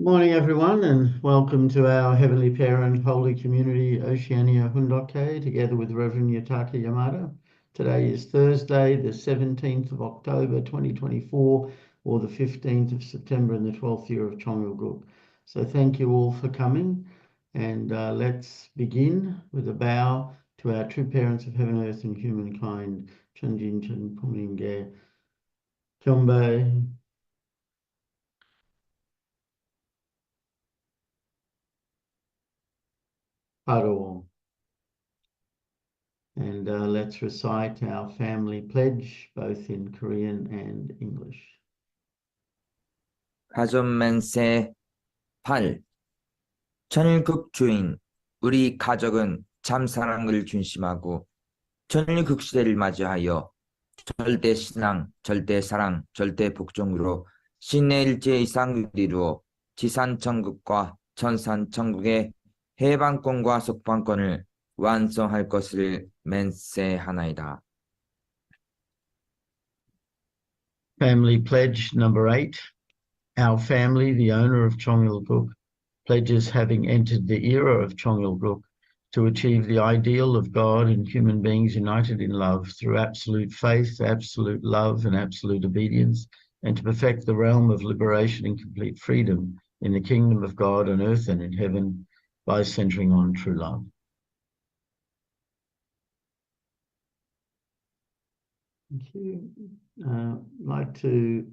Morning, everyone, and welcome to our Heavenly Parent Holy Community Oceania Hundoke, together with Rev Yutaka Yamada. Today is Thursday, the 17th of October 2024, or the 15th of September in the 12th year of Chongyalguk. So thank you all for coming, and let's begin with a bow to our true parents of heaven, earth, and humankind. Chunjin Chun Puminge Kyombe. Haro. And let's recite our family pledge, both in Korean and English. 가존맨세 8. 천일국주인 우리 가족은 참 사랑을 중심하고 천일국시대를 맞이하여 절대 신앙, 절대 사랑, 절대 복종으로 신의 일제 이상을 이루어 지산천국과 천산천국의 해방권과 속방권을 완성할 것을 맹세하나이다. Family pledge number 8. Our family, the owner of Chongyalguk, pledges having entered the era of Chongyalguk to achieve the ideal of God and human beings united in love through absolute faith, absolute love, and absolute obedience, and to perfect the realm of liberation and complete freedom in the kingdom of God on earth and in heaven by centering on true love. Thank you. I'd like to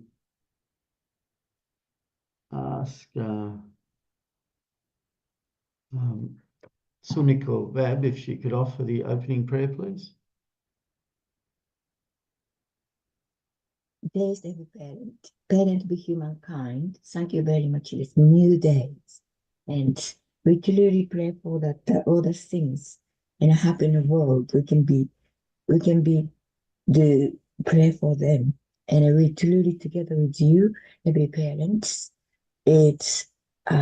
ask Suniko Vab if she could offer the opening prayer, please. Blessed every parent of humankind, thank you very much this new days. And we truly pray for that all the things and happen in the world. We can be the pray for them. And we truly together with you, every parents, it's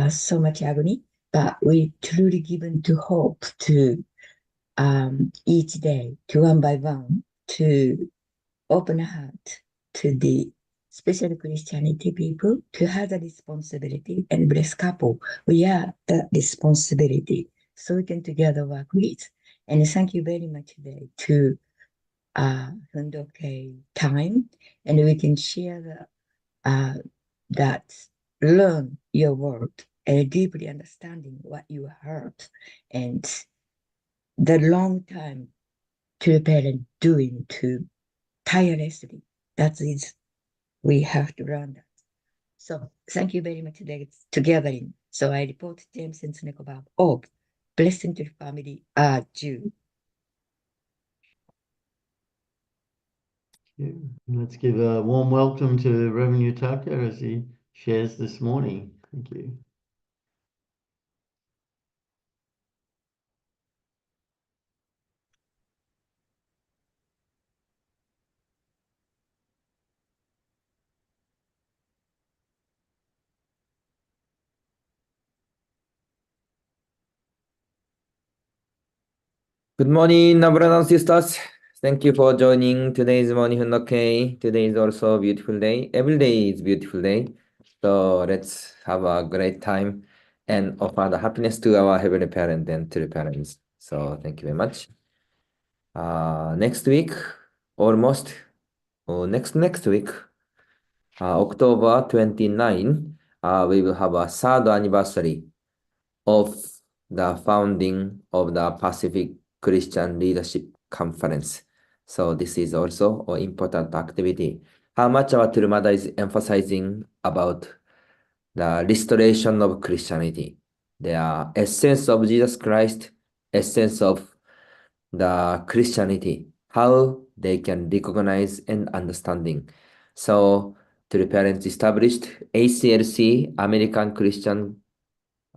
so much agony, but we truly given to hope to each day, to one by one, to open a heart to the special Christianity people to have the responsibility, and bless couple. We are the responsibility, so we can together work with. And thank you very much today to Hundoke time, and we can share that learn your word and deeply understanding what you heard and the long time to parent doing to tirelessly. That is, we have to learn that. So thank you very much together. So I report James and Snekobab. Oh, blessing to the family are due. Let's give a warm welcome to Rev Yutaka as he shares this morning. Thank you. Good morning, brothers and sisters. Thank you for joining today's morning Hundoke. Today is also a beautiful day. Every day is a beautiful day. So let's have a great time and offer the happiness to our heavenly parent and to the parents. So thank you very much. Next week, almost, or next week, October 29, we will have a third anniversary of the founding of the Pacific Christian Leadership Conference. So this is also an important activity. How much our Turmada is emphasizing about the restoration of Christianity, the essence of Jesus Christ, essence of the Christianity, how they can recognize and understanding. So the parents established ACLC, American Christian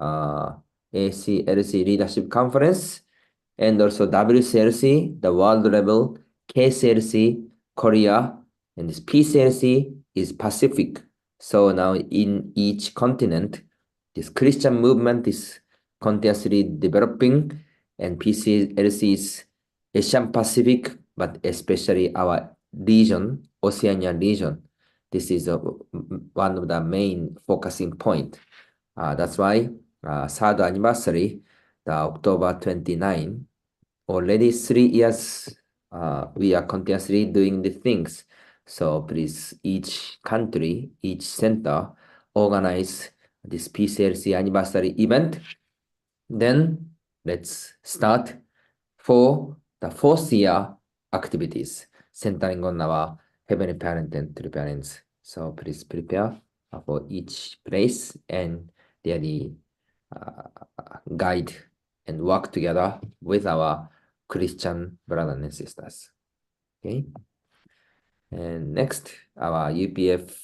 ACLC Leadership Conference, and also WCLC, the world level, KCLC, Korea, and this PCLC is Pacific. So now in each continent, this Christian movement is continuously developing, and PCLC is Asian Pacific, but especially our region, Oceania region. This is one of the main focusing point. That's why third anniversary, the October 29, already 3 years we are continuously doing the things. So please, each country, each center, organize this PCLC anniversary event. Then let's start for the fourth year activities centering on our heavenly parent and true parents. So please prepare for each place and really guide and work together with our Christian brothers and sisters. Okay. And next, our UPF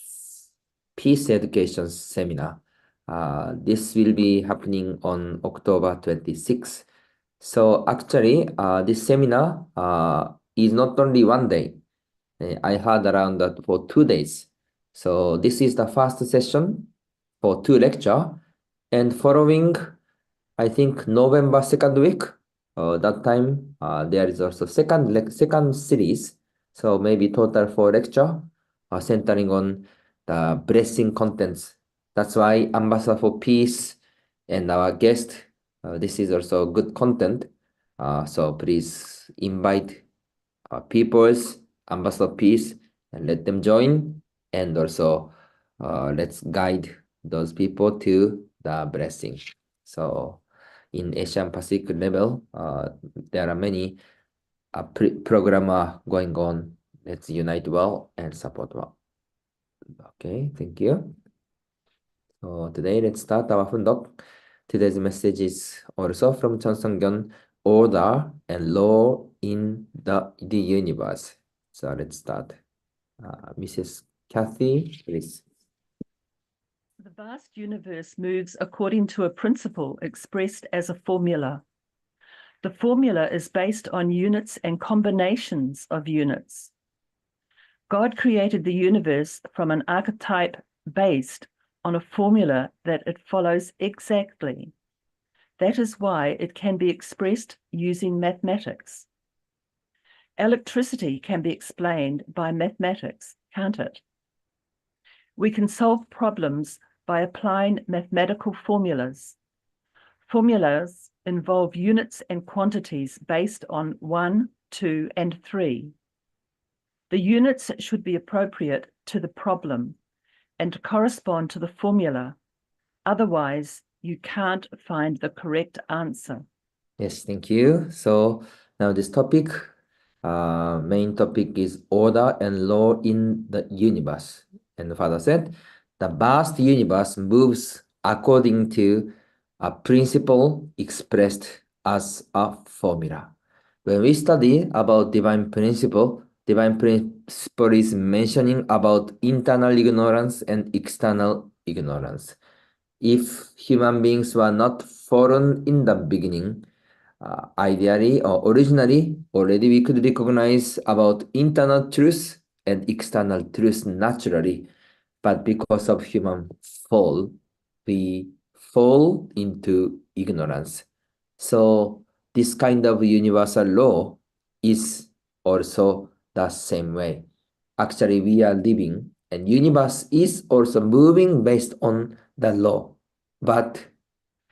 Peace Education Seminar. This will be happening on October 26th. So actually, this seminar is not only one day. I had around that for 2 days. So this is the first session for 2 lectures. And following, I think November 2nd week, that time there is also second series. So maybe total 4 lecture centering on the blessing contents. That's why Ambassador for Peace and our guest, this is also good content. So please invite people's Ambassador of Peace and let them join. And also let's guide those people to the blessing. So in Asian Pacific level, there are many programs going on. Let's unite well and support well. Okay, thank you. So today, let's start our Fundok. Today's message is also from Cheonsangyeon, Order and Law in the Universe. So let's start. Mrs. Kathy, please. The vast universe moves according to a principle expressed as a formula. The formula is based on units and combinations of units. God created the universe from an archetype based on a formula that it follows exactly. That is why it can be expressed using mathematics. Electricity can be explained by mathematics, can't it? We can solve problems by applying mathematical formulas. Formulas involve units and quantities based on 1, 2, and 3. The units should be appropriate to the problem and correspond to the formula. Otherwise, you can't find the correct answer. Yes, thank you. So now this topic, main topic is order and law in the universe. And the Father said, the vast universe moves according to a principle expressed as a formula. When we study about divine principle is mentioning about internal ignorance and external ignorance. If human beings were not fallen in the beginning, ideally or originally, already we could recognize about internal truth and external truth naturally. But because of human fall, we fall into ignorance. So this kind of universal law is also the same way. Actually, we are living and universe is also moving based on the law. But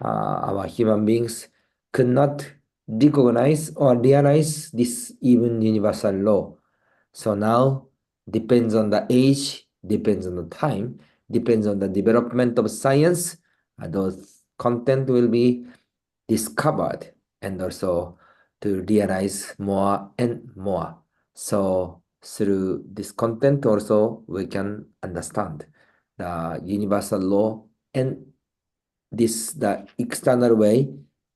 our human beings could not recognize or realize this even universal law. So now, depends on the age, depends on the time, depends on the development of science, those content will be discovered and also to realize more and more. So through this content also, we can understand the universal law and the external way,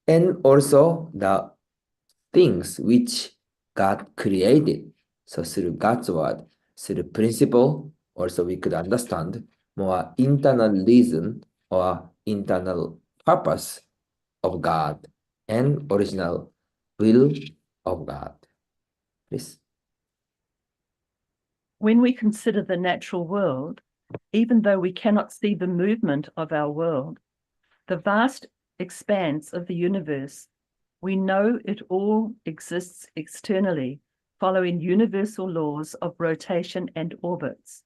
and also the things which God created. So through God's word, through principle, also we could understand more internal reason or internal purpose of God and original will of God. Please. When we consider the natural world, even though we cannot see the movement of our world, the vast expanse of the universe, we know it all exists externally, following universal laws of rotation and orbits.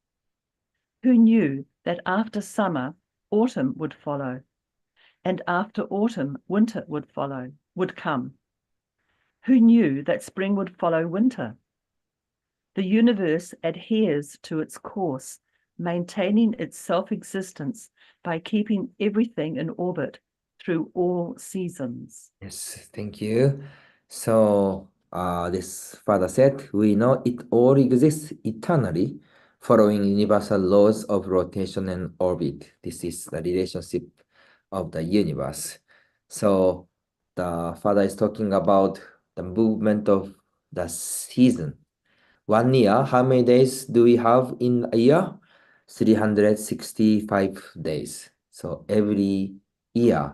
Who knew that after summer, autumn would follow? and after autumn, winter would come. Who knew that spring would follow winter? The universe adheres to its course, maintaining its self-existence by keeping everything in orbit through all seasons. Yes, thank you. So, this father said, we know it all exists eternally, following universal laws of rotation and orbit. This is the relationship of the universe. So, the father is talking about the movement of the season. 1 year, how many days do we have in a year? 365 days. So every year,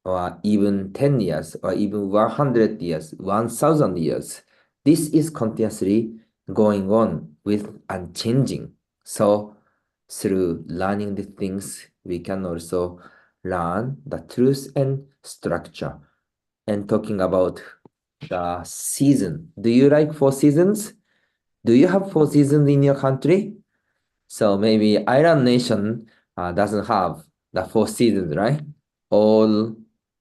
or even 10 years, or even 100 years, 1,000 years, this is continuously going on with unchanging. So through learning the things, we can also learn the truth and structure. And talking about the season, do you like 4 seasons? Do you have 4 seasons in your country? So maybe island nation doesn't have the 4 seasons, right? All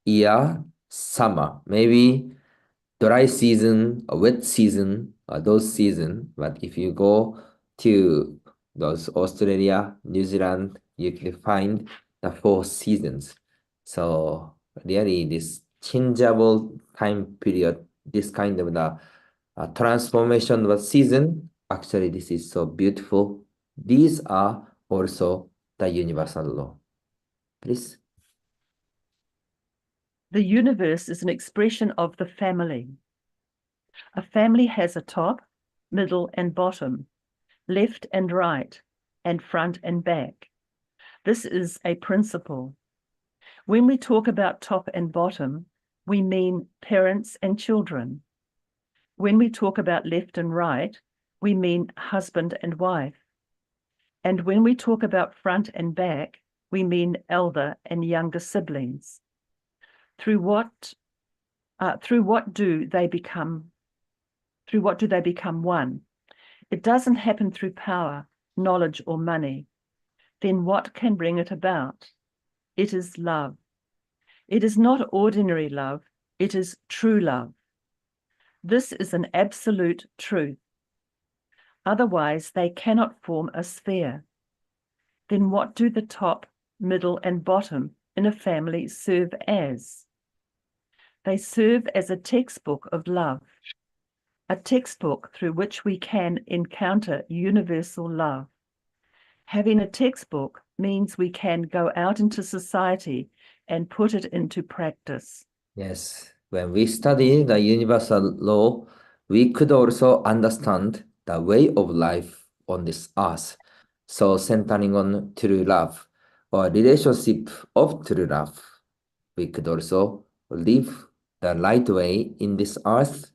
year summer. Maybe dry season, a wet season, those seasons. But if you go to those Australia, New Zealand, you can find the 4 seasons. So really this changeable time period, this kind of the transformation of season, actually this is so beautiful. These are also the universal law. Please. The universe is an expression of the family. A family has a top, middle, and bottom, left and right, and front and back. This is a principle. When we talk about top and bottom, we mean parents and children. When we talk about left and right, we mean husband and wife. And when we talk about front and back, we mean elder and younger siblings. Through what do they become one? It doesn't happen through power, knowledge, or money. Then what can bring it about? It is love. It is not ordinary love, it is true love. This is an absolute truth. Otherwise, they cannot form a sphere. Then what do the top, middle, and bottom in a family serve as? They serve as a textbook of love, a textbook through which we can encounter universal love. Having a textbook means we can go out into society and put it into practice. Yes, when we study the universal law, we could also understand the way of life on this earth. So centering on true love or relationship of true love, we could also live the right way in this earth,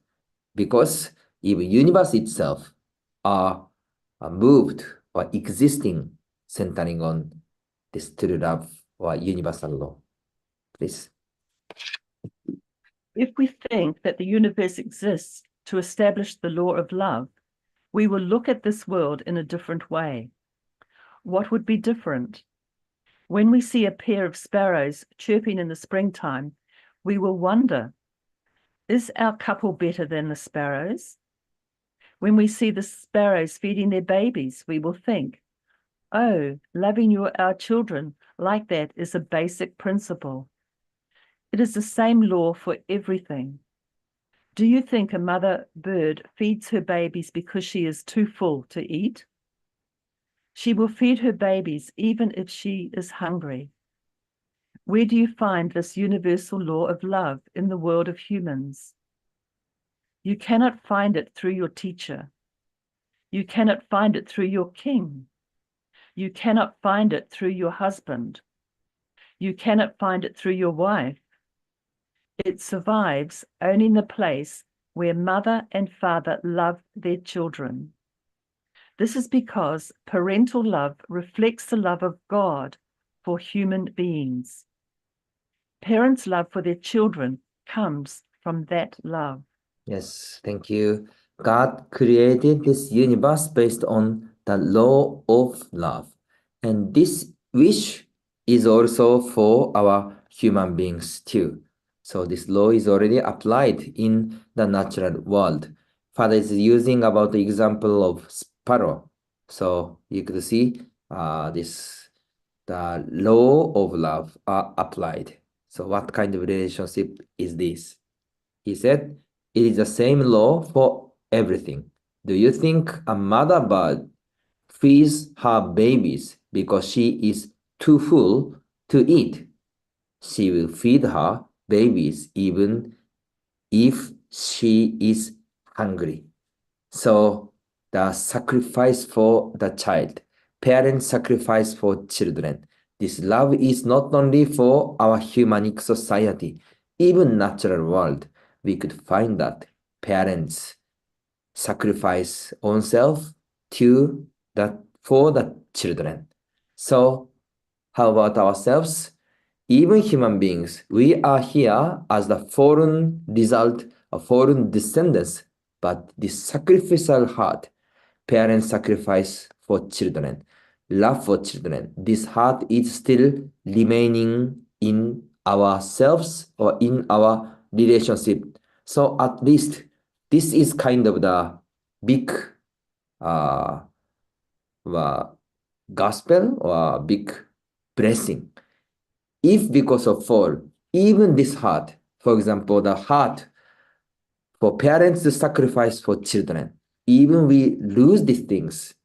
because even universe itself are moved or existing centering on this true love or universal law. Please. If we think that the universe exists to establish the law of love, we will look at this world in a different way. What would be different? When we see a pair of sparrows chirping in the springtime, we will wonder, is our couple better than the sparrows? When we see the sparrows feeding their babies, we will think, oh, loving our children like that is a basic principle. It is the same law for everything. Do you think a mother bird feeds her babies because she is too full to eat? She will feed her babies even if she is hungry. Where do you find this universal law of love in the world of humans? You cannot find it through your teacher. You cannot find it through your king. You cannot find it through your husband. You cannot find it through your wife. It survives only in the place where mother and father love their children. This is because parental love reflects the love of God for human beings. Parents' love for their children comes from that love. Yes, thank you. God created this universe based on the law of love. And this wish is also for our human beings too. So this law is already applied in the natural world. Father is using about the example of sparrow. So you could see the law of love are applied. So what kind of relationship is this? He said, it is the same law for everything. Do you think a mother bird feeds her babies because she is too full to eat? She will feed her babies even if she is hungry. So the sacrifice for the child, parents sacrifice for children. This love is not only for our humanic society, even natural world. We could find that parents sacrifice oneself for the children. So how about ourselves? Even human beings, we are here as the fallen result of fallen descendants, but this sacrificial heart, parents sacrifice for children, love for children, this heart is still remaining in ourselves or in our relationship. So at least this is kind of the big gospel or big blessing. If because of fall, even this heart, for example, the heart for parents to sacrifice for children, even we lose these things,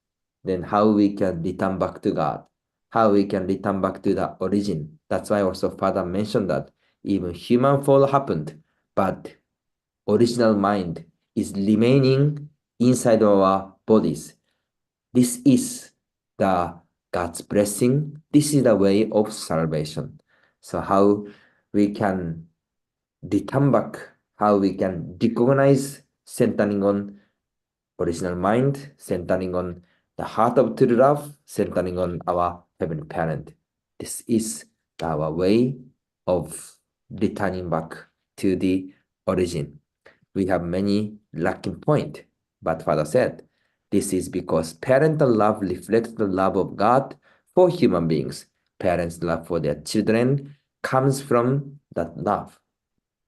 then how we can return back to God, how we can return back to the origin. That's why also Father mentioned that even human fall happened, but original mind is remaining inside our bodies. This is the God's blessing. This is the way of salvation. So how we can return back, how we can recognize centering on original mind, centering on the heart of true love, centering on our heavenly parent. This is our way of returning back to the origin. We have many lacking points, but Father said, this is because parental love reflects the love of God for human beings. Parents' love for their children comes from that love.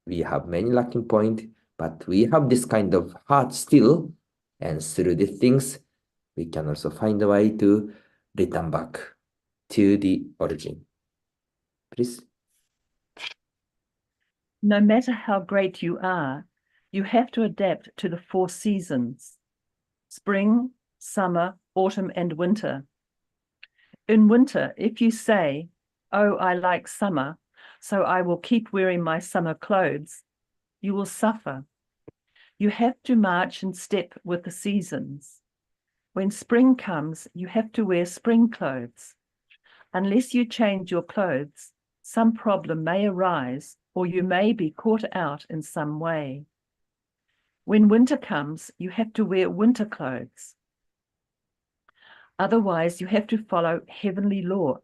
We have many lacking points, but we have this kind of heart still, and through these things, we can also find a way to return back to the origin. Please. No matter how great you are, you have to adapt to the 4 seasons: spring, summer, autumn, and winter. In winter, if you say, "Oh, I like summer, so I will keep wearing my summer clothes," you will suffer. You have to march in step with the seasons. When spring comes, you have to wear spring clothes. Unless you change your clothes, some problem may arise, or you may be caught out in some way. When winter comes, you have to wear winter clothes. Otherwise, you have to follow heavenly law.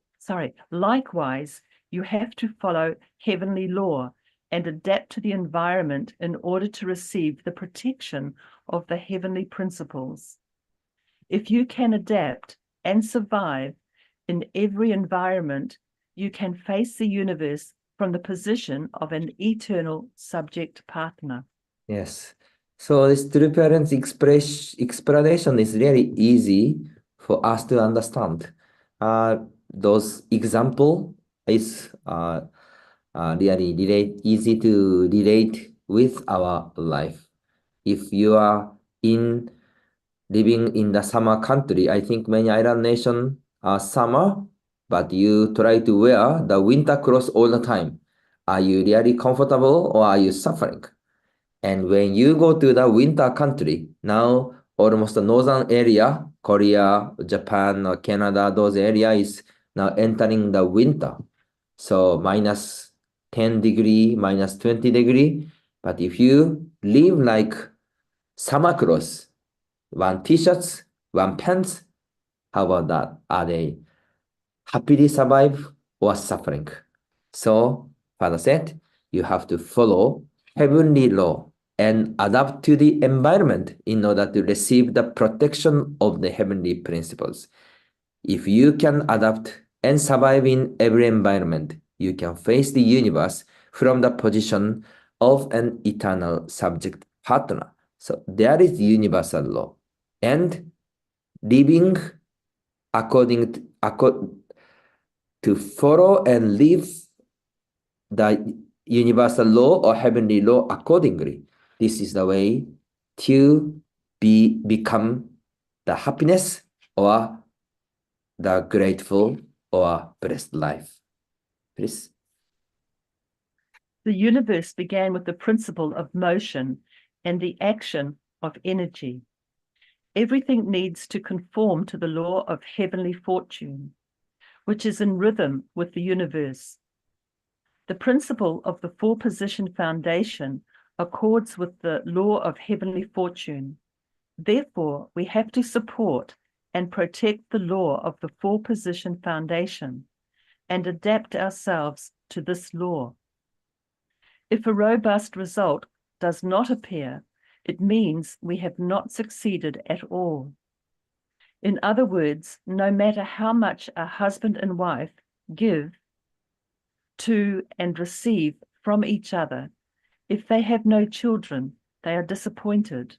Likewise, you have to follow heavenly law and adapt to the environment in order to receive the protection of the heavenly principles. If you can adapt and survive in every environment, you can face the universe from the position of an eternal subject partner. Yes. So this true parents explanation is really easy for us to understand. Those example is really easy to relate with our life. If you are living in the summer country, I think many island nations are summer, but you try to wear the winter clothes all the time. Are you really comfortable or are you suffering? And when you go to the winter country, now almost the northern area, Korea, Japan, or Canada, those areas is now entering the winter. So minus 10 degree, minus 20 degree. But if you live like summer clothes, one t-shirts, one pants, how about that? Are they happily survive or suffering? So Father said, you have to follow heavenly law and adapt to the environment in order to receive the protection of the heavenly principles. If you can adapt and survive in every environment, you can face the universe from the position of an eternal subject partner. So there is universal law. And living according to follow and live the universal law or heavenly law accordingly. This is the way to become the happiness or the grateful or blessed life. Please. The universe began with the principle of motion and the action of energy. Everything needs to conform to the law of heavenly fortune, which is in rhythm with the universe. The principle of the four-position foundation accords with the law of heavenly fortune. Therefore, we have to support and protect the law of the four-position foundation and adapt ourselves to this law. If a robust result does not appear, it means we have not succeeded at all. In other words, no matter how much a husband and wife give to and receive from each other, if they have no children, they are disappointed.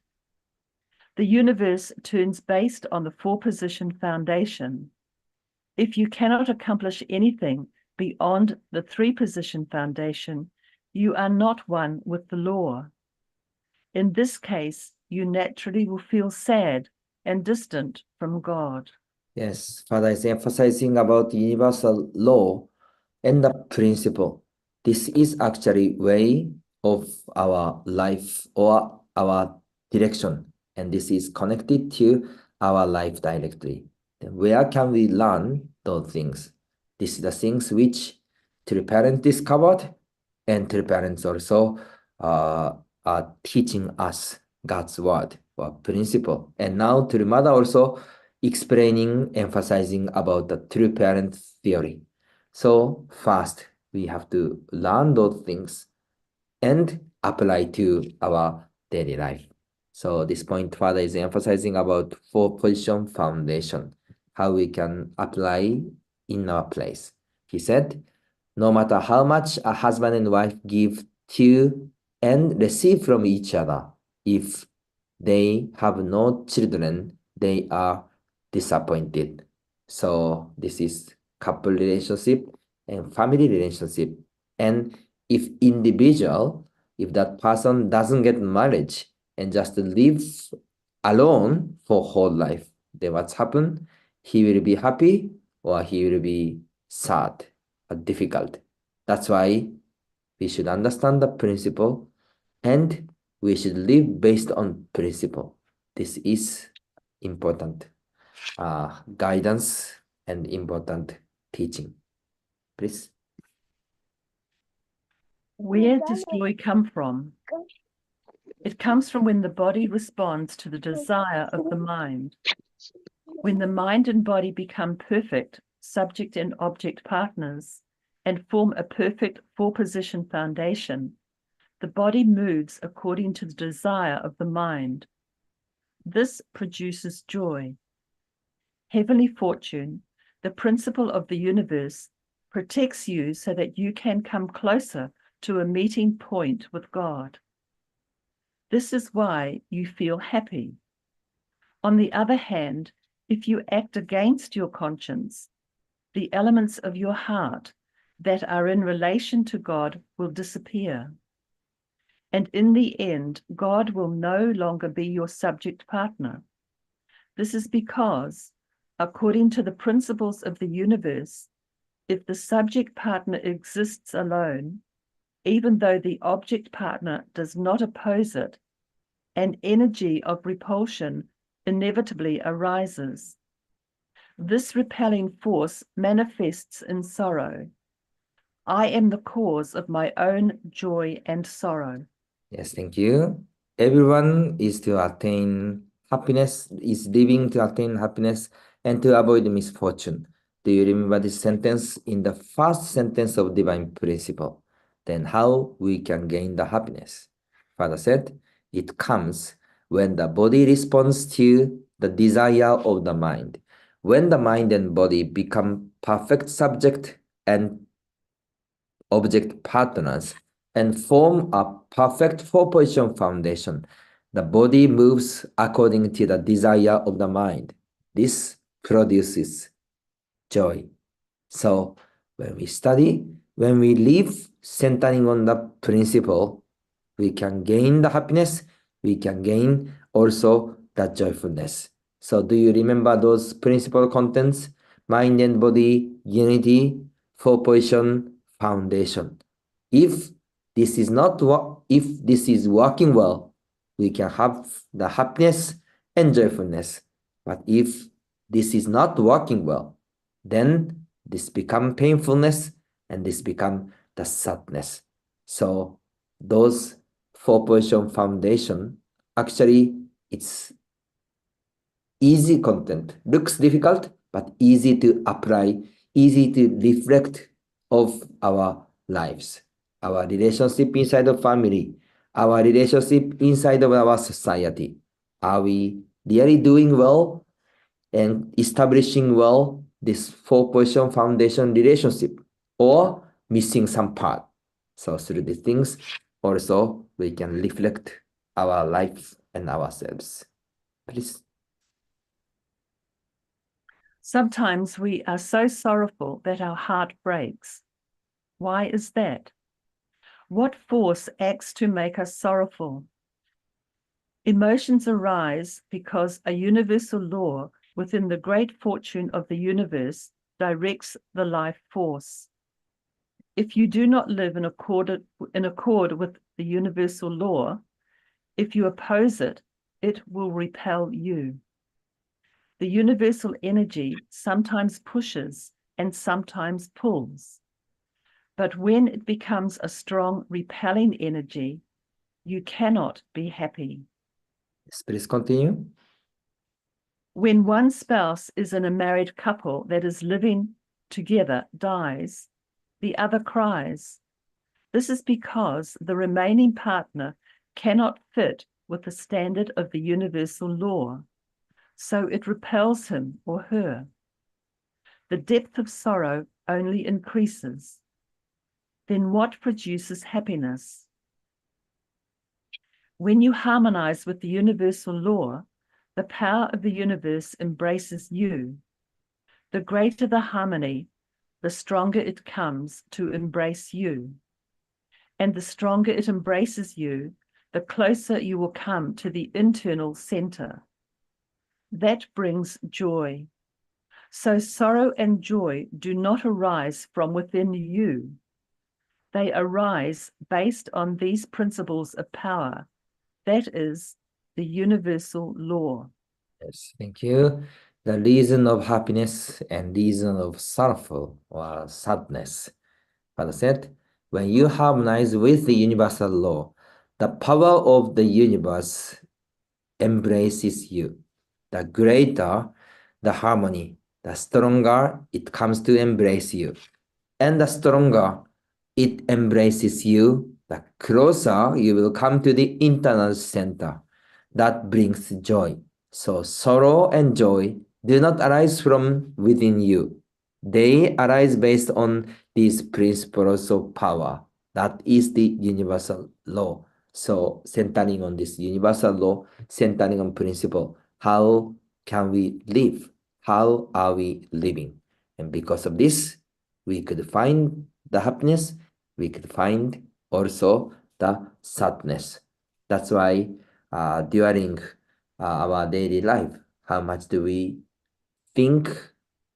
The universe turns based on the four-position foundation. If you cannot accomplish anything beyond the three-position foundation, you are not one with the law. In this case, you naturally will feel sad and distant from God. Yes, Father is emphasizing about universal law and the principle. This is actually way of our life or our direction, and this is connected to our life directly. Then where can we learn those things? This is the things which true parents discovered, and true parents also are teaching us God's word or principle. And now true mother also explaining, emphasizing about the true parent theory. So first, we have to learn those things and apply to our daily life. So this point, Father is emphasizing about four-position foundation, how we can apply in our place. He said, no matter how much a husband and wife give to and receive from each other, if they have no children, they are disappointed. So this is couple relationship and family relationship. And if that person doesn't get marriage and just live alone for whole life, then what's happened? He will be happy or he will be sad or difficult. That's why we should understand the principle and we should live based on principle. This is important guidance and important teaching. Please. Where does joy come from? It comes from when the body responds to the desire of the mind. When the mind and body become perfect subject and object partners and form a perfect four-position foundation, the body moves according to the desire of the mind. This produces joy. Heavenly fortune, the principle of the universe, protects you so that you can come closer to a meeting point with God. This is why you feel happy. On the other hand, if you act against your conscience, the elements of your heart that are in relation to God will disappear. And in the end, God will no longer be your subject partner. This is because, according to the principles of the universe, if the subject partner exists alone, even though the object partner does not oppose it, an energy of repulsion inevitably arises. This repelling force manifests in sorrow. I am the cause of my own joy and sorrow. Yes, thank you. Everyone is to attain happiness, is living to attain happiness and to avoid misfortune. Do you remember this sentence in the first sentence of divine principle? Then how we can gain the happiness? Father said, it comes when the body responds to the desire of the mind. When the mind and body become perfect subject and object partners and form a perfect four-position foundation. The body moves according to the desire of the mind. This produces joy. So when we study, when we live centering on the principle, we can gain the happiness, we can gain also the joyfulness. So do you remember those principal contents? Mind and body, unity, four-position, foundation. If this is working well, we can have the happiness and joyfulness. But if this is not working well, then this become painfulness and this become the sadness. So those four-position foundation, actually it's easy content, looks difficult, but easy to apply, easy to reflect of our lives, our relationship inside of family, our relationship inside of our society. Are we really doing well and establishing well this four-position foundation relationship, or missing some part? So through these things, also we can reflect our lives and ourselves. Please. Sometimes we are so sorrowful that our heart breaks. Why is that? What force acts to make us sorrowful? Emotions arise because a universal law within the great fortune of the universe directs the life force. If you do not live in accord with the universal law, if you oppose it, it will repel you. The universal energy sometimes pushes and sometimes pulls. But when it becomes a strong repelling energy, you cannot be happy. Yes, please continue. When one spouse is in a married couple that is living together dies, the other cries. This is because the remaining partner cannot fit with the standard of the universal law, so it repels him or her. The depth of sorrow only increases. Then what produces happiness? When you harmonize with the universal law, the power of the universe embraces you. The greater the harmony, the stronger it comes to embrace you. And the stronger it embraces you, the closer you will come to the internal center. That brings joy. So sorrow and joy do not arise from within you. They arise based on these principles of power. That is the universal law. Yes, thank you. The reason of happiness and reason of sorrow or sadness. Father said, when you harmonize with the universal law, the power of the universe embraces you. The greater the harmony, the stronger it comes to embrace you. And the stronger it embraces you, the closer you will come to the internal center. That brings joy. So sorrow and joy do not arise from within you. They arise based on these principles of power. That is the universal law. So centering on this universal law, centering on principle, how can we live? How are we living? And because of this, we could find the happiness, we could find also the sadness. That's why during our daily life, how much do we think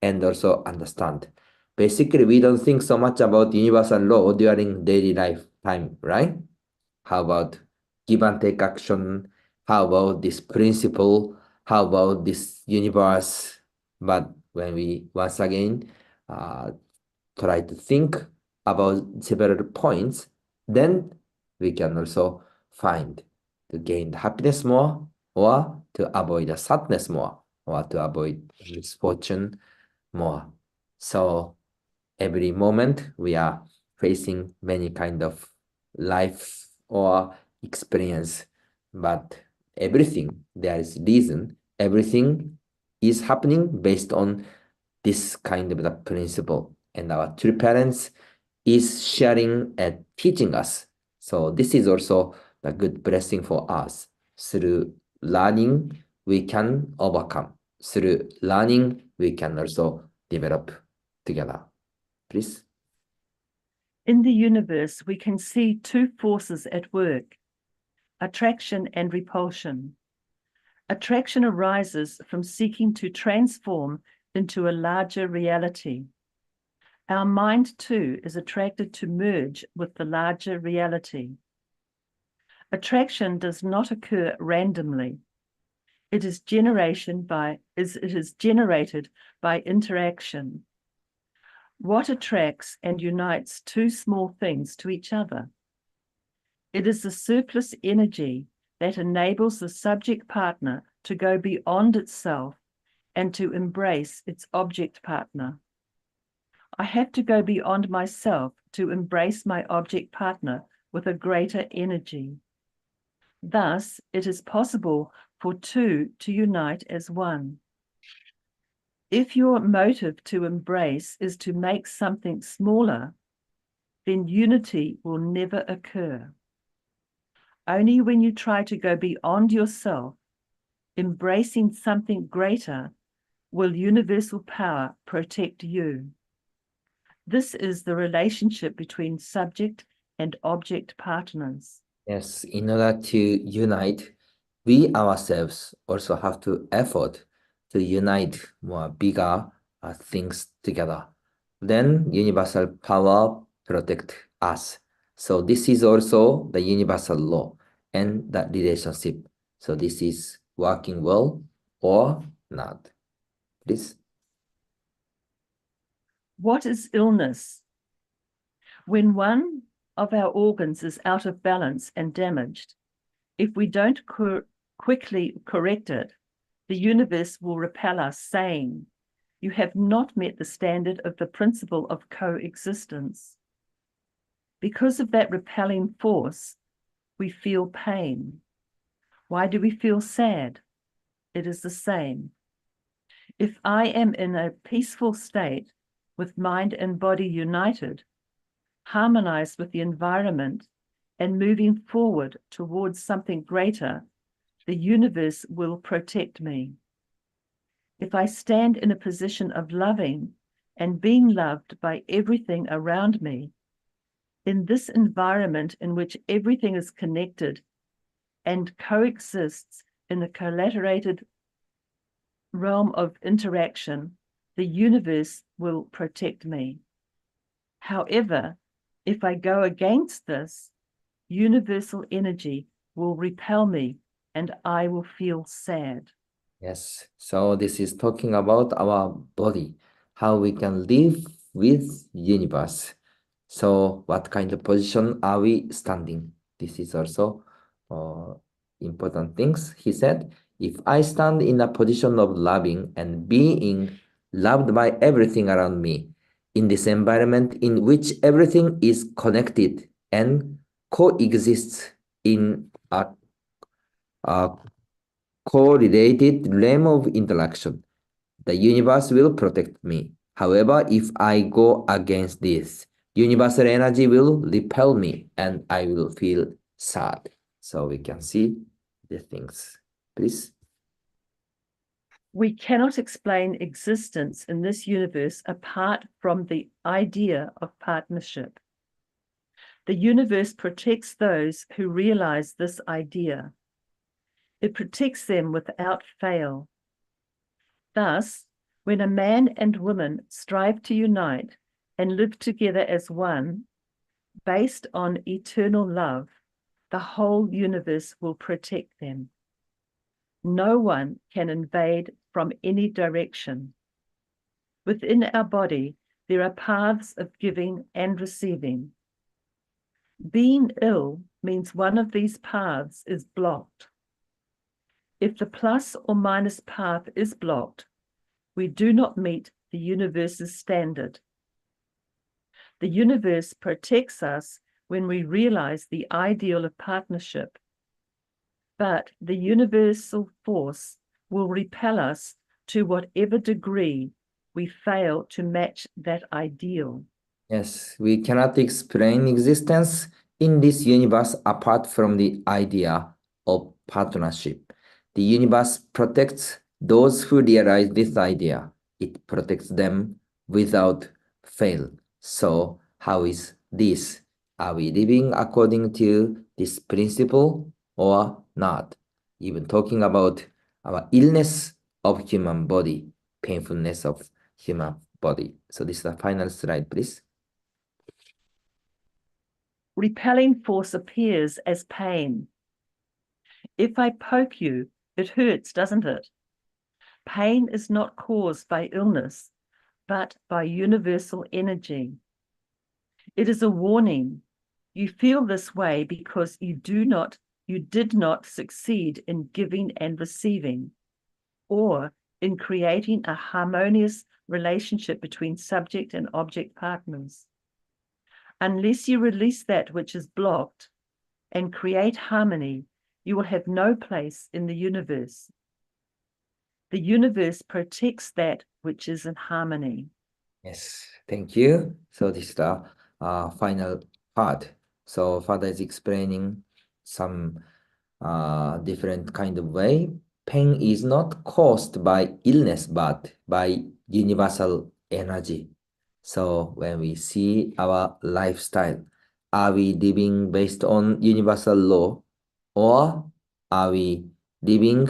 and also understand? Basically, we don't think so much about universal law during daily life time, right? How about give and take action? How about this principle? How about this universe? But when we once again try to think about several points, then we can also find to gain the happiness more, or to avoid the sadness more, or to avoid misfortune more. So every moment we are facing many kind of life or experience, but everything there is reason, everything is happening based on this kind of the principle. And our true parents is sharing and teaching us. So this is also a good blessing for us. Through learning, we can overcome. Through learning, we can also develop together. Please. In the universe, we can see two forces at work, attraction and repulsion. Attraction arises from seeking to transform into a larger reality. Our mind, too, is attracted to merge with the larger reality. Attraction does not occur randomly. It is generated by interaction. What attracts and unites two small things to each other? It is the surplus energy that enables the subject partner to go beyond itself and to embrace its object partner. I have to go beyond myself to embrace my object partner with a greater energy. Thus, it is possible for two to unite as one. If your motive to embrace is to make something smaller, then unity will never occur. Only when you try to go beyond yourself, embracing something greater, will universal power protect you. This is the relationship between subject and object partners. Yes, in order to unite, we ourselves also have to effort to unite more bigger things together. Then universal power protect us. So this is also the universal law and that relationship. So this is working well or not. Please. What is illness? When one of our organs is out of balance and damaged, if we don't quickly correct it, the universe will repel us, saying, "You have not met the standard of the principle of coexistence." Because of that repelling force, we feel pain. Why do we feel sad? It is the same. If I am in a peaceful state, with mind and body united, harmonized with the environment, and moving forward towards something greater, the universe will protect me. If I stand in a position of loving and being loved by everything around me, in this environment in which everything is connected and coexists in the collaborated realm of interaction, the universe will protect me. However, if I go against this, universal energy will repel me and I will feel sad. Yes, so this is talking about our body, how we can live with universe. So what kind of position are we standing? This is also important things. He said, if I stand in a position of loving and being loved by everything around me, in this environment in which everything is connected and coexists in a correlated realm of interaction, the universe will protect me. However, if I go against this, universal energy will repel me and I will feel sad. So we can see the things. Please. We cannot explain existence in this universe apart from the idea of partnership. The universe protects those who realize this idea. It protects them without fail. Thus, when a man and woman strive to unite and live together as one, based on eternal love, the whole universe will protect them. No one can invade from any direction. Within our body, there are paths of giving and receiving. Being ill means one of these paths is blocked. If the plus or minus path is blocked, we do not meet the universe's standard. The universe protects us when we realize the ideal of partnership, but the universal force will repel us to whatever degree we fail to match that ideal. Yes, we cannot explain existence in this universe apart from the idea of partnership. The universe protects those who realize this idea. It protects them without fail. So, how is this? Are we living according to this principle or not? Even talking about our illness of human body, painfulness of human body. So this is the final slide, please. Repelling force appears as pain. If I poke you, it hurts, doesn't it? Pain is not caused by illness, but by universal energy. It is a warning. You feel this way because you did not succeed in giving and receiving, or in creating a harmonious relationship between subject and object partners. Unless you release that which is blocked and create harmony, you will have no place in the universe. The universe protects that which is in harmony. Yes, thank you. So this is the final part. So Father is explaining some different kind of way. Pain is not caused by illness, but by universal energy. So when we see our lifestyle, are we living based on universal law, or are we living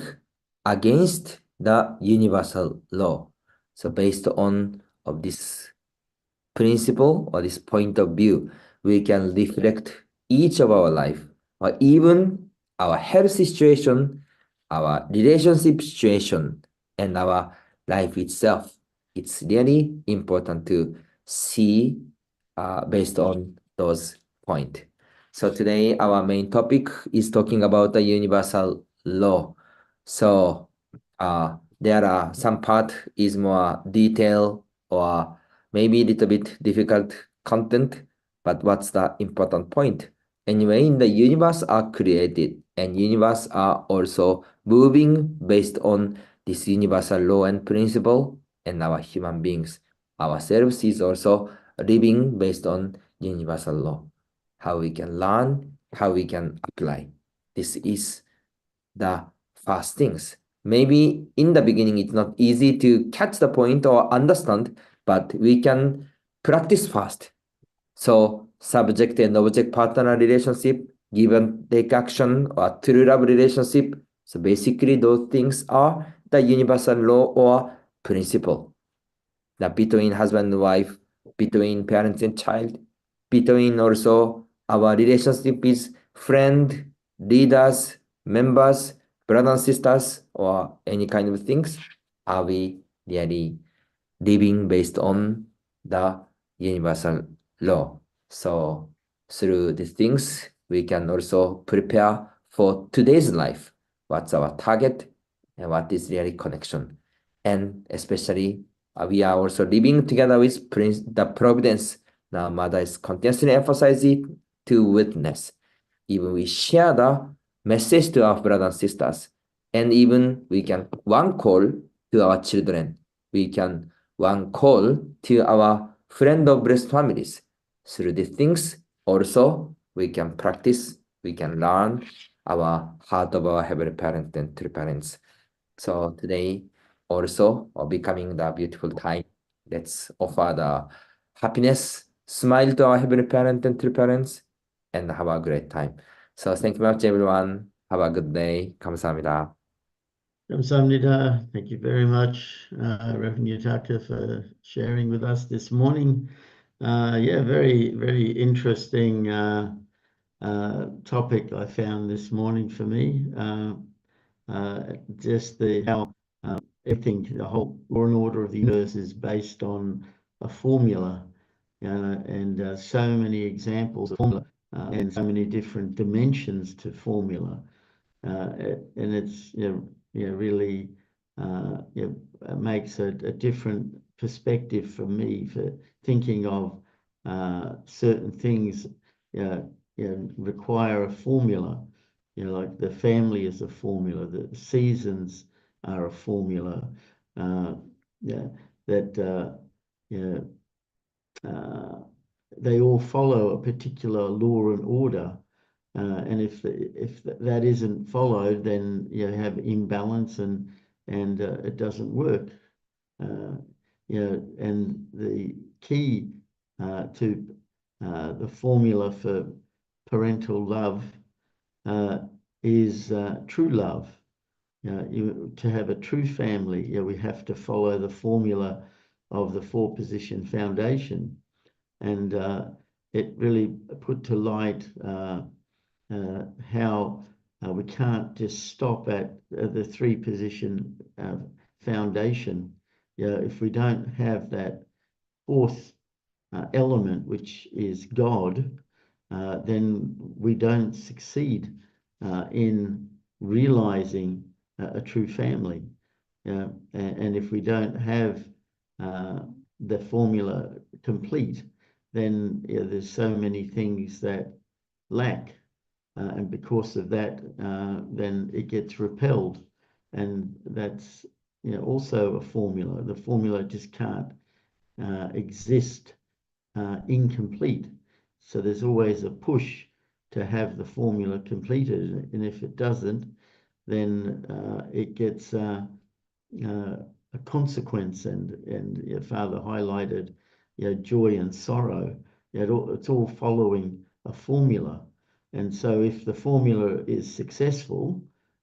against the universal law? So based on of this principle or this point of view, we can reflect each of our life, or even our health situation, our relationship situation, and our life itself. It's really important to see based on those points. So today our main topic is talking about the universal law. So there are some part is more detail or maybe a little bit difficult content, but what's the important point? Anyway, in the universe are created, and universe are also moving based on this universal law and principle, and our human beings, ourselves is also living based on universal law. How we can learn, how we can apply. This is the first things. Maybe in the beginning it's not easy to catch the point or understand, but we can practice fast. So subject and object partner relationship, give and take action, or true love relationship. So basically those things are the universal law or principle. That between husband and wife, between parents and child, between also our relationship is friend, leaders, members, brothers and sisters, or any kind of things. Are we really living based on the universal law? So through these things, we can also prepare for today's life. What's our target and what is really connection? And especially we are also living together with the providence. Now, Mother is continuously emphasizing to witness. Even we share the message to our brothers and sisters, and even we can one call to our children. We can one call to our friend of blessed families. Through these things, also we can practice, we can learn our heart of our heavenly parents and true parents. So today also becoming the beautiful time. Let's offer the happiness, smile to our heavenly parents and true parents, and have a great time. So thank you very much, everyone. Have a good day. 감사합니다. Kamsahamnida. Thank you very much, Rev Yutaka, for sharing with us this morning. Yeah, very, very interesting topic I found this morning for me. Just how everything, the whole law and order of the universe is based on a formula, and so many examples of formula, and so many different dimensions to formula. And it's really makes a different perspective for me for thinking of certain things require a formula. Like the family is a formula, the seasons are a formula. they all follow a particular law and order. And if that isn't followed, then you have imbalance and it doesn't work. And the key to the formula for parental love is true love. To have a true family, we have to follow the formula of the 4-position foundation, and it really put to light how we can't just stop at the 3-position foundation. If we don't have that 4th element, which is God, then we don't succeed in realizing a true family. And if we don't have the formula complete, then there's so many things that lack. And because of that, then it gets repelled. And that's also a formula. The formula just can't exist incomplete. So there's always a push to have the formula completed. And if it doesn't, then it gets a consequence. And your father highlighted joy and sorrow. It's all following a formula. And so if the formula is successful,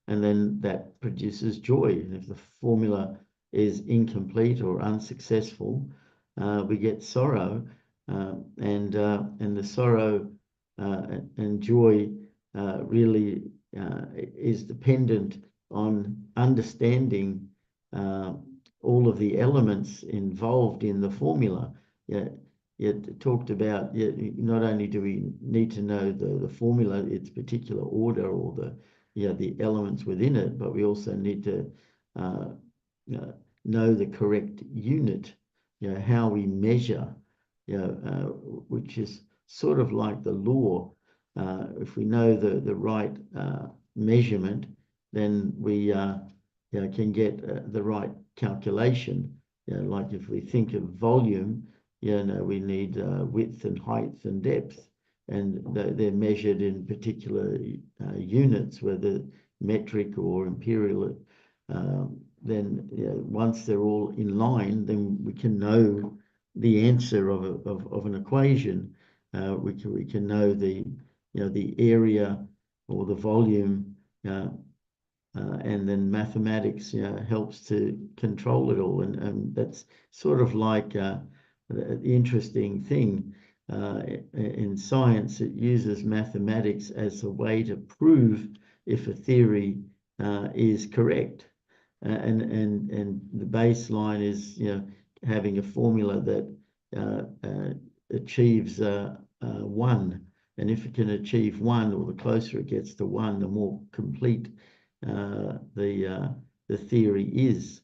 and then that produces joy. And if the formula is incomplete or unsuccessful, we get sorrow. And the sorrow and joy really is dependent on understanding all of the elements involved in the formula. It talked about, not only do we need to know the formula, its particular order, or the elements within it, but we also need to know the correct unit, how we measure, which is sort of like the law. If we know the right measurement, then we can get the right calculation. Like if we think of volume, we need width and height and depth, and they're measured in particular units, whether metric or imperial. Then once they're all in line, then we can know the answer of an equation. We can know the area or the volume, and then mathematics helps to control it all. And that's sort of like the interesting thing in science. It uses mathematics as a way to prove if a theory is correct. And the baseline is having a formula that achieves 1. And if it can achieve 1, or the closer it gets to 1, the more complete the theory is.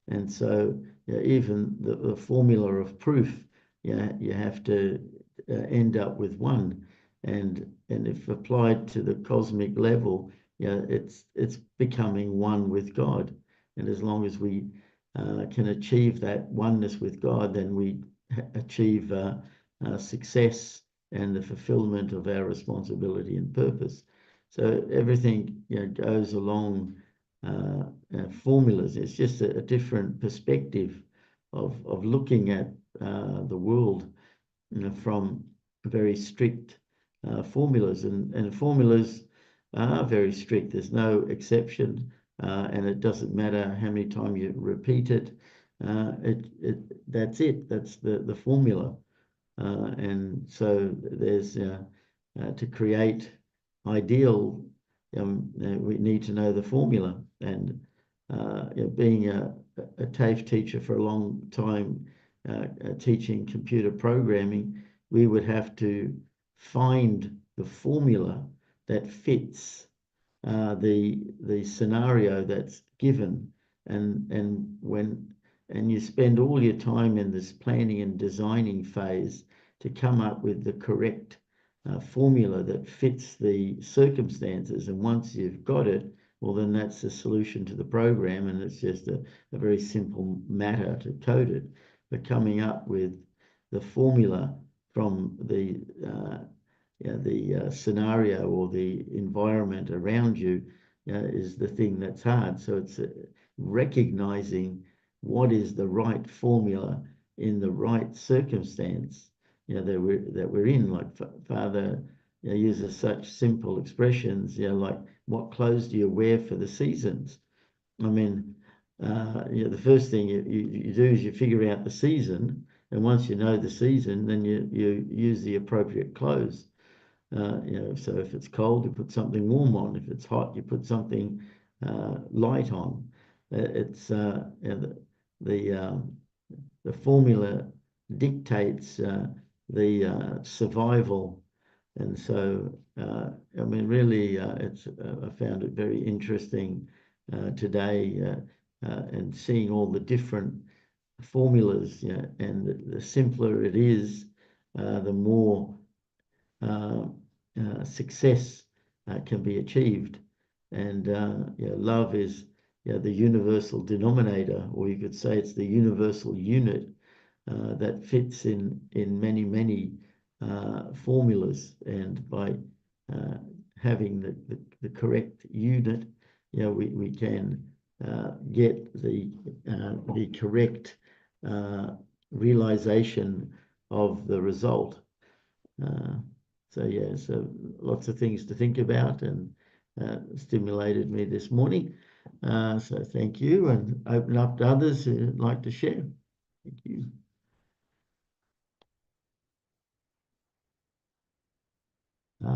And so even the formula of proof, you have to end up with 1. And if applied to the cosmic level, it's becoming 1 with God. And as long as we can achieve that oneness with God, then we achieve success and the fulfillment of our responsibility and purpose. So everything goes along formulas. It's just a different perspective of looking at the world from very strict formulas. And formulas are very strict. There's no exception. And it doesn't matter how many times you repeat it. That's it. That's the formula. And so there's to create ideal, we need to know the formula. And being a TAFE teacher for a long time, teaching computer programming, we would have to find the formula that fits the scenario that's given, and you spend all your time in this planning and designing phase to come up with the correct formula that fits the circumstances. And once you've got it, well, then that's the solution to the program, and it's just a very simple matter to code it. But coming up with the formula from the scenario or the environment around you is the thing that's hard. So it's recognizing what is the right formula in the right circumstance, that we're in. Like Father uses such simple expressions, like what clothes do you wear for the seasons? I mean, the first thing you do is you figure out the season, and once you know the season, then you use the appropriate clothes. So if it's cold, you put something warm on. If it's hot, you put something light on. It's the formula dictates the survival, and so I mean, really, I found it very interesting today, and seeing all the different formulas, and the simpler it is, the more success can be achieved. And love is the universal denominator, or you could say it's the universal unit that fits in many formulas. And by having the correct unit, we can get the correct realization of the result. So lots of things to think about, and stimulated me this morning. So thank you, and open up to others who'd like to share. Thank you.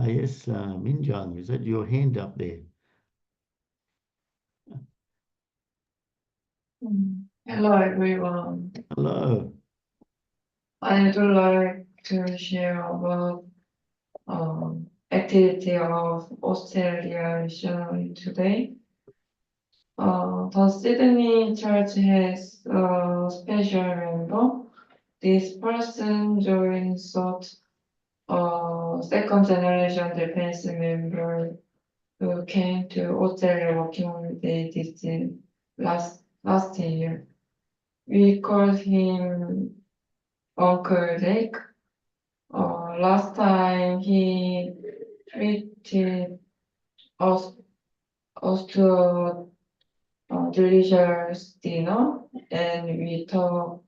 Yes, Minjung, is that your hand up there? Hello, everyone. Hello. I'd like to share about activity of Australia missionary today. The Sydney Church has a special member. This person joins second generation defense member who came to Australia working holiday last year. We called him Uncle Lake. Last time he treated us to a delicious dinner, and we took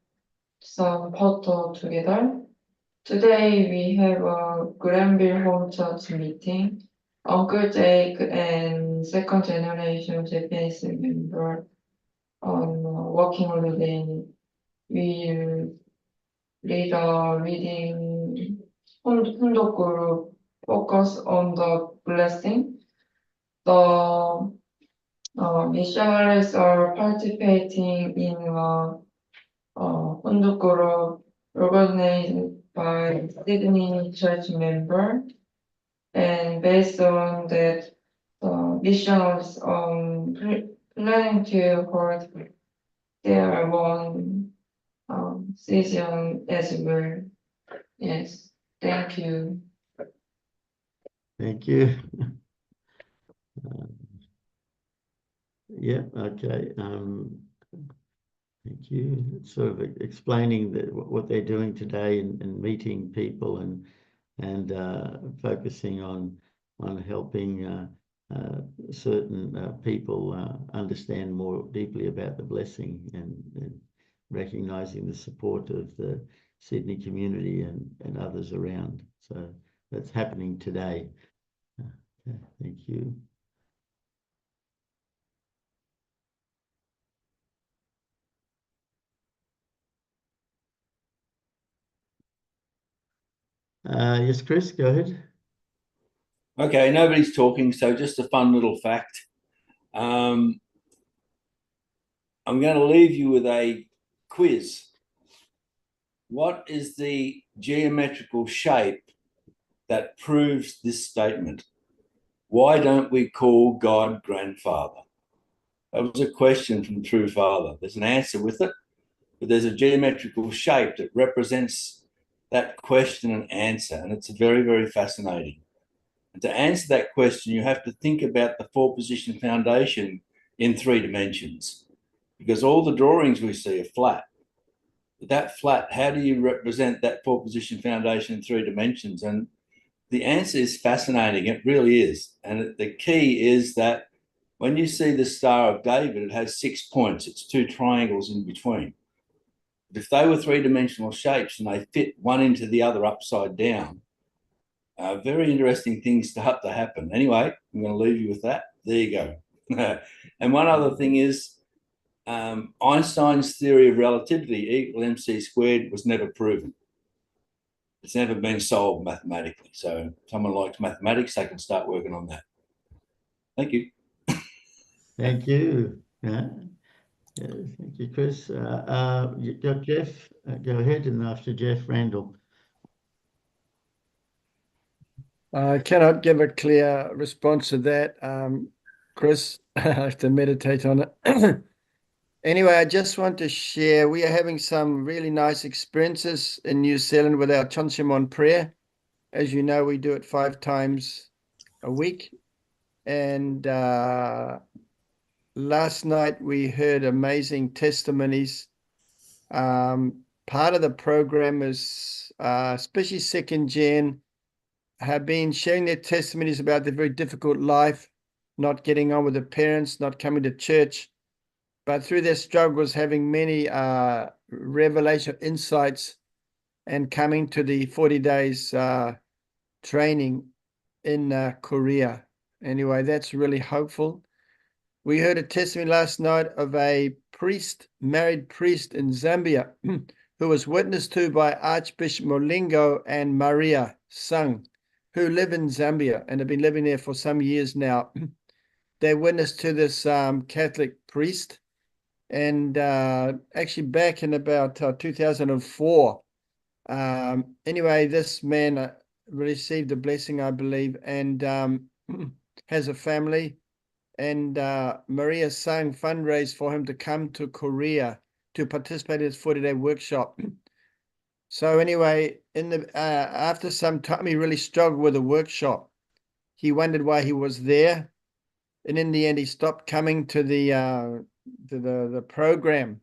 some photo together. Today we have a Granville Home Church meeting. Uncle Jake and second generation Japanese member on working holiday will read a reading Hundok group focus on the blessing. The missionaries are participating in a Hundok group organized by Sydney church member, and based on that, missionaries planning to hold their one season as well. Yes, thank you. Thank you. Yeah, okay. Thank you. It's sort of explaining what they're doing today, and meeting people, and focusing on helping certain people understand more deeply about the blessing, and recognizing the support of the Sydney community and others around. So that's happening today. Okay, thank you. Yes, Chris, go ahead. Okay, nobody's talking, so just a fun little fact. I'm going to leave you with a quiz. What is the geometrical shape that proves this statement? Why don't we call God grandfather? That was a question from True Father. There's an answer with it, but there's a geometrical shape that represents that question and answer, and it's very, very fascinating. And to answer that question, you have to think about the four-position foundation in 3 dimensions, because all the drawings we see are flat. that flat, how do you represent that four position foundation in 3 dimensions? And the answer is fascinating. It really is. And the key is that when you see the Star of David, it has 6 points. It's 2 triangles in between. But if they were 3-dimensional shapes and they fit one into the other upside down, very interesting things start to happen. Anyway, I'm going to leave you with that. There you go. And one other thing is Einstein's theory of relativity equal mc squared was never proven. It's never been solved mathematically. So if someone likes mathematics, they can start working on that. Thank you. Thank you. Yeah. Yeah, thank you, Chris. You got Jeff. Go ahead, and after Jeff, Randall. I cannot give a clear response to that, Chris. I have to meditate on it. Anyway, I just want to share, we are having some really nice experiences in New Zealand with our Chonshimon prayer. As you know, we do it 5 times a week. And last night we heard amazing testimonies. Part of the program is, especially second gen, have been sharing their testimonies about their very difficult life, not getting on with their parents, not coming to church, but through their struggles, having many revelation insights and coming to the 40 days training in Korea. Anyway, that's really hopeful. We heard a testimony last night of a priest, married priest in Zambia, who was witnessed to by Archbishop Molingo and Maria Sung, who live in Zambia and have been living there for some years now. They witnessed to this Catholic priest, and actually back in about 2004. Anyway, this man received a blessing, I believe, and has a family. And Maria Sang fundraised for him to come to Korea to participate in his 40-day workshop. So anyway, in the after some time, he really struggled with the workshop. He wondered why he was there, and in the end, he stopped coming to the program.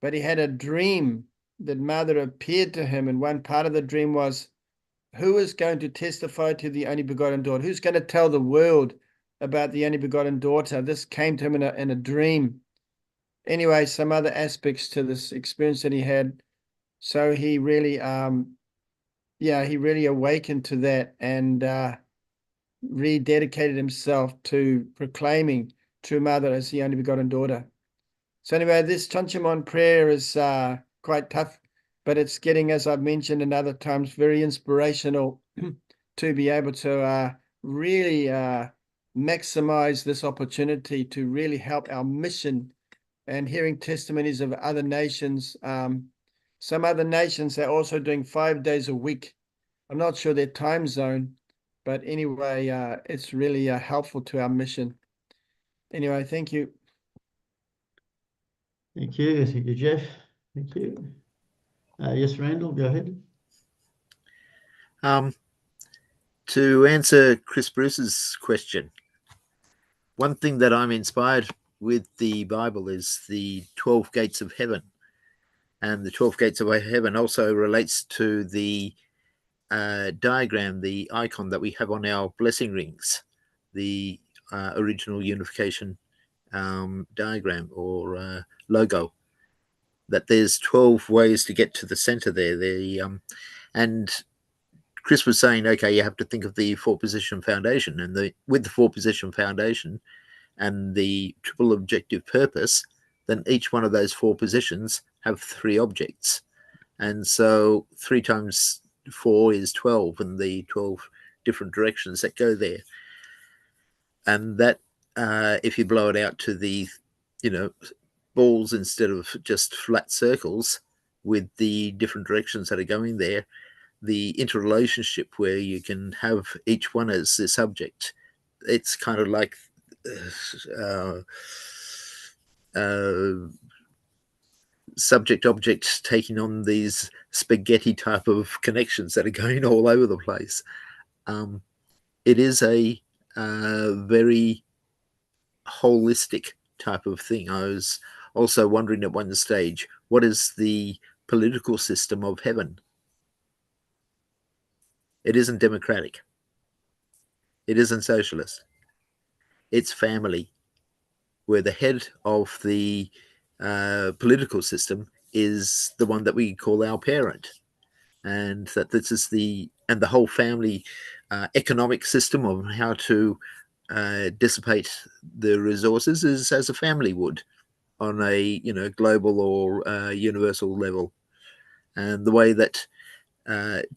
But he had a dream that Mother appeared to him, and one part of the dream was, who is going to testify to the only begotten daughter? Who's going to tell the world about the only begotten daughter? This came to him in a dream. Anyway, some other aspects to this experience that he had. So he really, he really awakened to that and rededicated himself to proclaiming True Mother as the only begotten daughter. So anyway, this Chonshimon prayer is quite tough, but it's getting, as I've mentioned in other times, very inspirational to be able to really maximize this opportunity to really help our mission. And hearing testimonies of other nations, some other nations, they're also doing 5 days a week. I'm not sure their time zone, but anyway, it's really helpful to our mission. Anyway, thank you. Thank you. Thank you, Jeff. Thank you. Yes, Randall, go ahead. To answer Chris Bruce's question, one thing that I'm inspired with the Bible is the 12 gates of heaven. And the 12 gates of heaven also relates to the diagram, the icon that we have on our blessing rings, the original unification diagram or logo, that there's 12 ways to get to the center there. And Chris was saying, okay, you have to think of the 4-position foundation, and with the 4-position foundation and the triple objective purpose, then each one of those 4 positions have 3 objects. And so 3 times 4 is 12, and the 12 different directions that go there. And that, if you blow it out to the, balls instead of just flat circles with the different directions that are going there, the interrelationship where you can have each one as the subject, it's kind of like subject-object taking on these spaghetti type of connections that are going all over the place. It is a very holistic type of thing. I was also wondering at one stage, what is the political system of heaven. It isn't democratic. It isn't socialist. It's family, where the head of the political system is the one that we call our parent, and that this is the whole family economic system of how to dissipate the resources is as a family would on a global or universal level, and the way that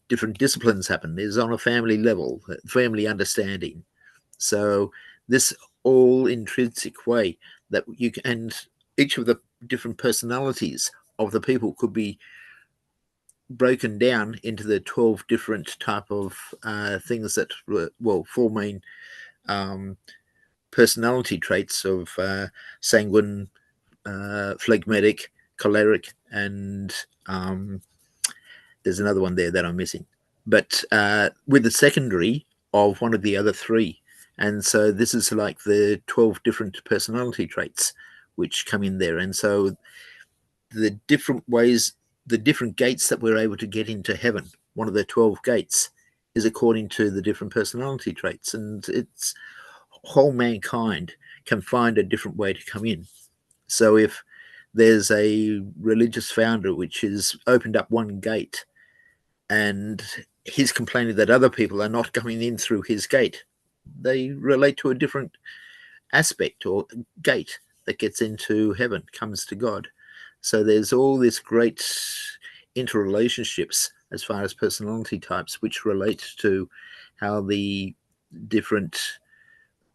different disciplines happen is on a family level, family understanding. So this all intrinsic way that you can, and each of the different personalities of the people could be broken down into the 12 different type of things that were, well, 4 main personality traits of sanguine, phlegmatic, choleric, and there's another one there that I'm missing, but with the secondary of one of the other 3. And so this is like the 12 different personality traits which come in there. And so the different ways, the different gates that we're able to get into heaven, one of the 12 gates, is according to the different personality traits. And it's whole mankind can find a different way to come in. So if there's a religious founder which has opened up one gate and he's complaining that other people are not coming in through his gate, they relate to a different aspect or gate that gets into heaven, comes to God. So there's all this great interrelationships as far as personality types, which relate to how the different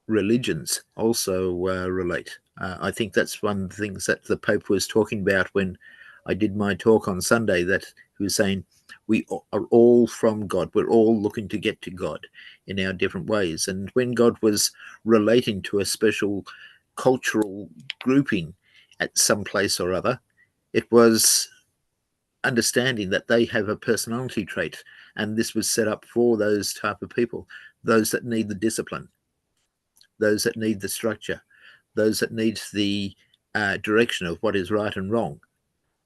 religions also relate. I think that's one of the things that the Pope was talking about when I did my talk on Sunday, that he was saying we are all from God. We're all looking to get to God in our different ways. And when God was relating to a special cultural grouping at some place or other, it was understanding that they have a personality trait, and this was set up for those type of people, those that need the discipline, those that need the structure, those that need the direction of what is right and wrong,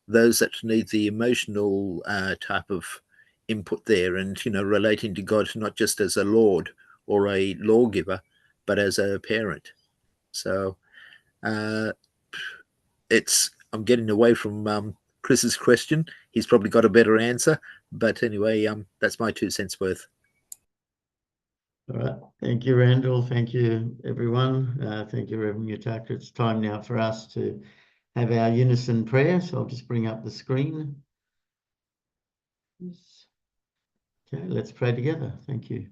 those that need the emotional type of input there, and relating to God not just as a Lord or a lawgiver, but as a parent. So I'm getting away from Chris's question. He's probably got a better answer, but anyway, that's my 2 cents worth. All right. Thank you, Randall. Thank you, everyone. Thank you, Rev Yutaka. It's time now for us to have our unison prayer. So I'll just bring up the screen. Okay, let's pray together. Thank you.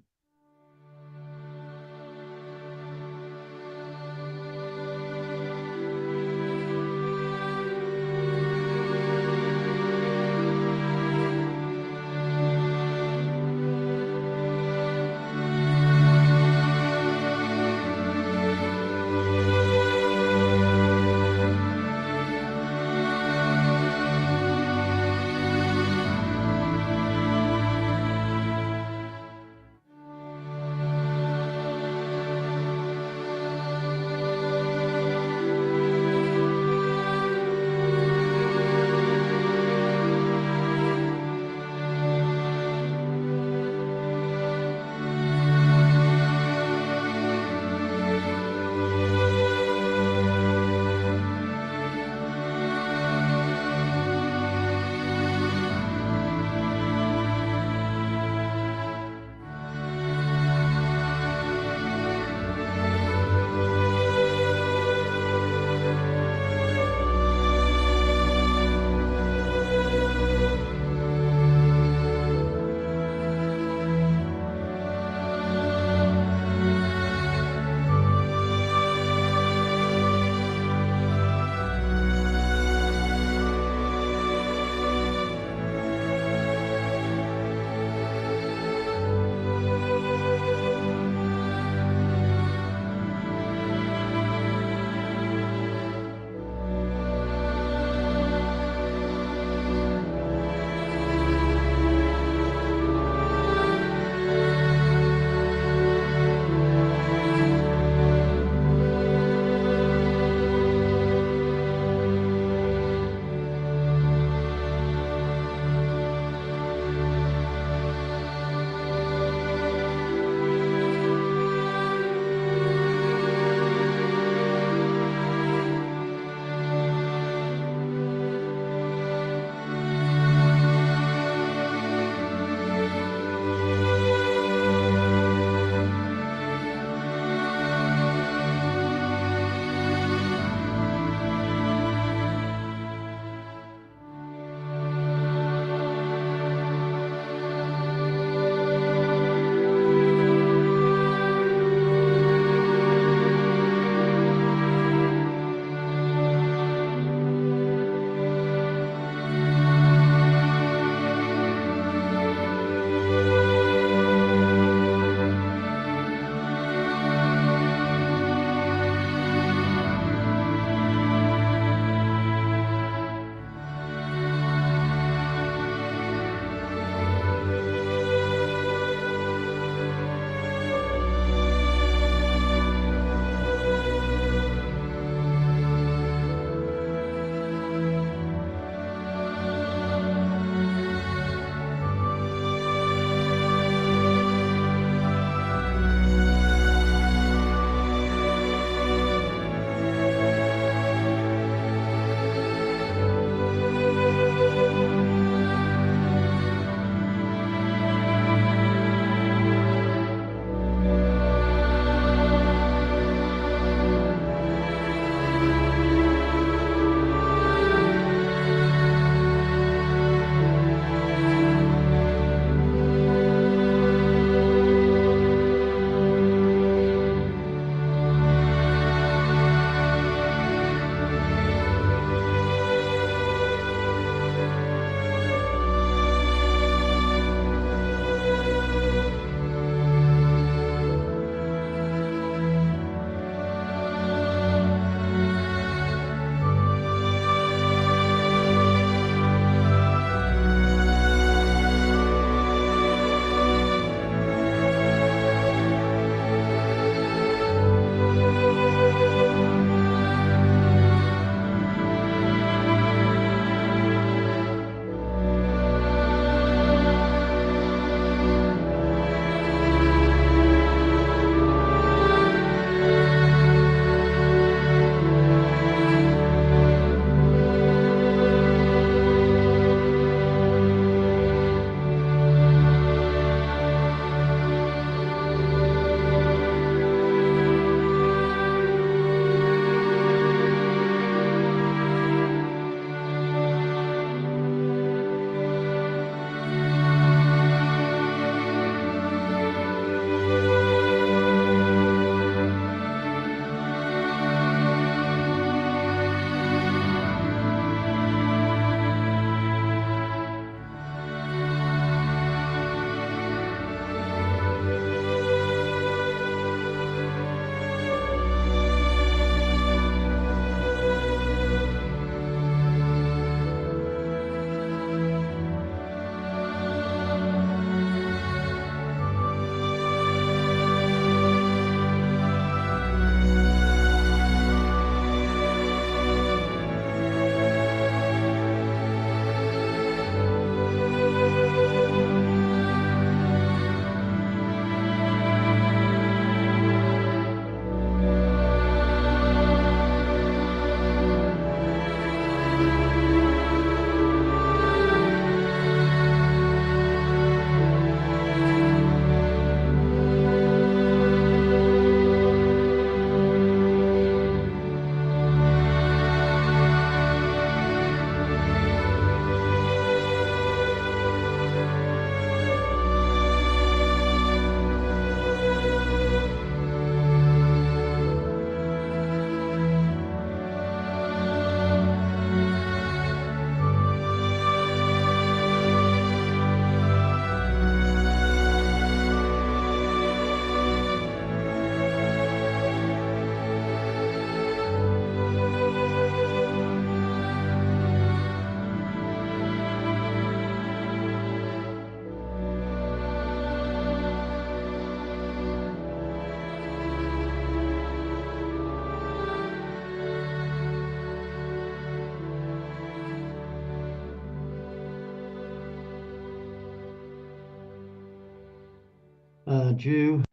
Jew.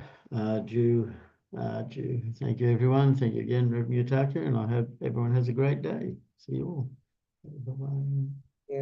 Thank you, everyone. Thank you again, Rev Yutaka, and I hope everyone has a great day. See you all. Bye-bye.